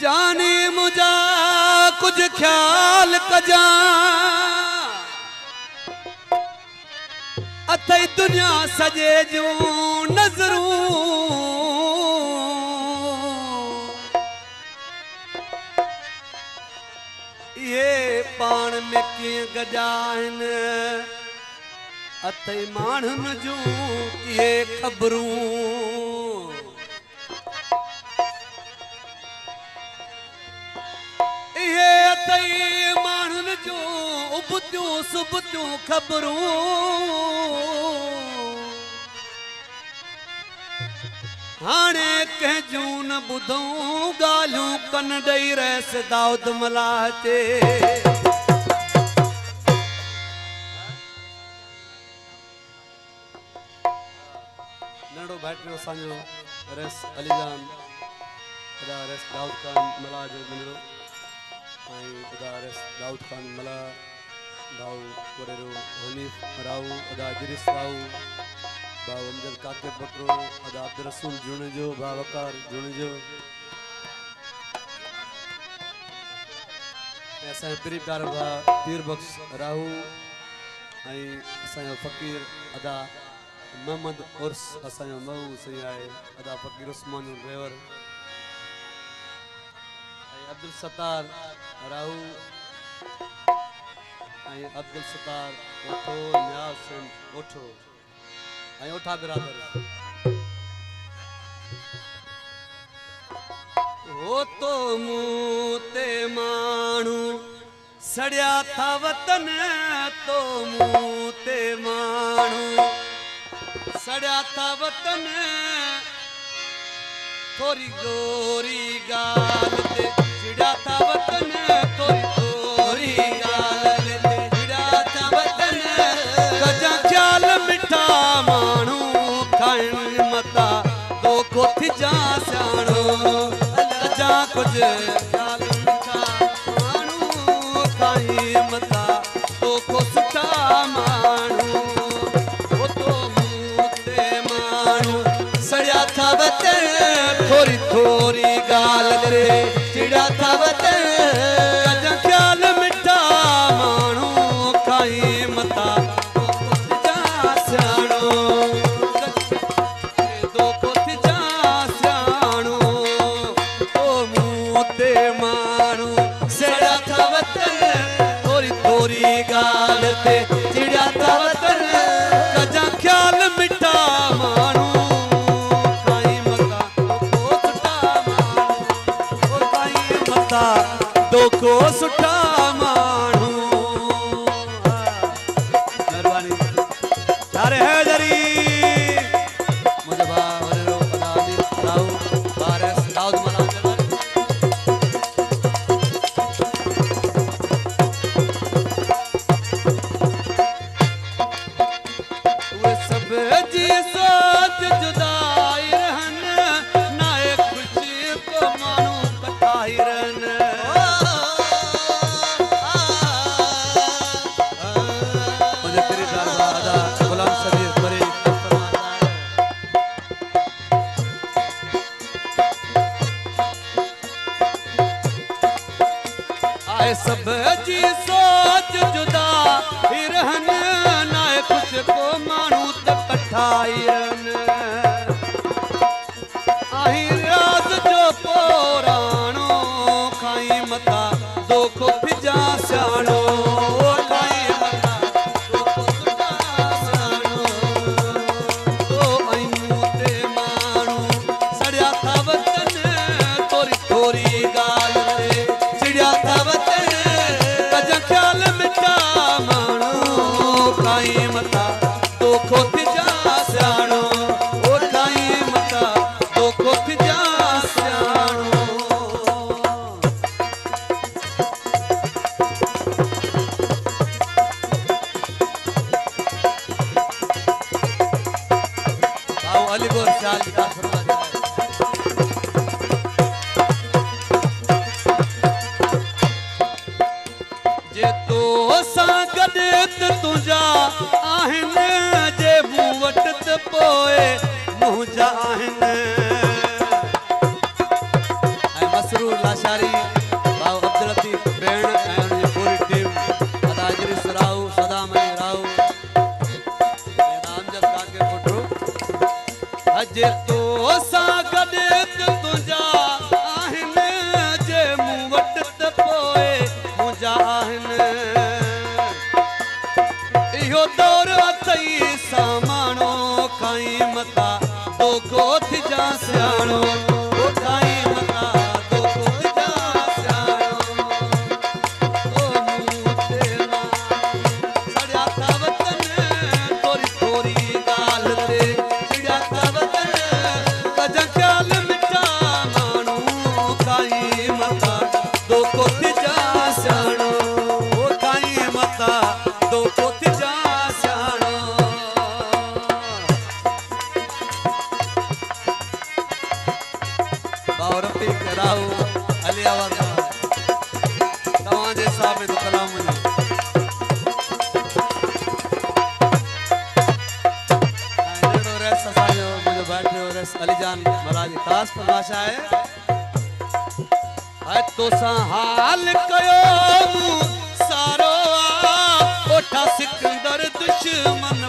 जाने मुझा कुछ ख्याल कजा अथई दुनिया सजे जूं नज़रूं ये पाण में कीअं गजा आहिनि अथई माण्हुनि जूं ये ख़बरूं ये अथई माण्हुनि जूं उबतियूं सुबतियूं ख़बरूं हाणे कंहिंजूं न ॿुधूं ॻाल्हियूं कन ॾेई रहियसि दाऊद मलाह ते नंढो भाइटियो असांजो रस अलीजान अदा रस दाऊद खान मलाह जो नंढो ऐं अदा रस दाऊद खान मलाह भाऊ वॾेरो हनीफ राऊ अदा जिरिस राऊ भाऊ अमजद काके पटरो अदा अब्दुल रसूल जुणे जो भाउ वकार जुणे जो असांजो पीर प्यारो भाउ पीर बख्श राहू ऐं असांजो फ़क़ीर अदा मोहम्मद उर्स असांजो महू सही आहे अदा फ़क़ीर उस्मान जो ड्राइवर ऐं अब्दुल सत्तार राहू ऐं अब्दुल सत्तार ओठो न्याज़ सिंह ओठो ऐं ओठा बिरादर हो तो मुंह ते माण्हू सड़िया था वतन तो मुंह ते माण्हू सड़िया था वतन थोरी गोरी गाल ते चिड़िया था वतन थोरी गोरी गाल ते चिड़िया था वतन कजा ख्याल मिठा माण्हू खाइण मता तो कोथी जा सियाणो कजा कुछ ख्याल मिठा माण्हू खाई मता तो को सुठा माण्हू वो तो मुंह ते माण्हू सड़िया था वतन थोरी थोरी गाल ते चिड़िया था वतन कजा ख्याल मिठा माण्हू खाई मता गाल ते चिड़िया था वतन कजा ख्याल मिठा माण्हू खाई मता को सुठा माण्हू खाई मता तो को सुठा माण्हू महिरबानी यारे हैदरी मुझे भाउ वॾेरो अदानी राहू बारस दाऊद मलाह सब जी सोच जुदा ही रहन नाए कुछ को मानू त कठाइरन आही राज जो पुराणो खाई मता दो को फिजा सियाणो खाई मता दो को सुठा सियाणो तो आई मुंह ते माण्हू सड़िया था वतन थोरी थोरी गाल ते चिड़िया था वतन ख्याल मिठा माण्हू खाई मता तो खोथ जा सियाणो ओ खाई मता तो खोथ जा सियाणो आओ अलीगोर शाल की त तुंहिंजा आहिनि जे मूं वटि त पोइ मुंहिंजा आहिनि। ऐं मसरूर लाशारी भाउ अब्दुल लतीफ़ भेण ऐं उनजी पूरी टीम अदा इदरीस राव सदाम अली राव ऐं रामजद काके पुटु अॼु तो सां गॾु त तुंहिंजा आहिनि जे मूं वटि त पोइ मुंहिंजा आहिनि। इहो दौर अथई सामानो खाई मता दोखो थिजा सियाणो खाई मता दोखो थिजा सियाणो ओ मूं ते मां सड़िया था वतन थोरी थोरी ॻाल्हि ते चिड़िया था वतन कज ख़्याल मिठा माण्हू खाई मता दोखो थिजा सियाणो खाई मता दोखो थिजा सियाणो। भाउ रफ़ीक राव अली आवाज़ तव्हांजे साबित कलाम हुजे। ऐं अहिड़ो रेस असांजो मुंहिंजो बैठियो रेस अलीजान मला जी ख़ासि फरमाइश आहे। हाय तोसां हाल कयो मूं सारो आ ओठा सिकंदर दुश्मन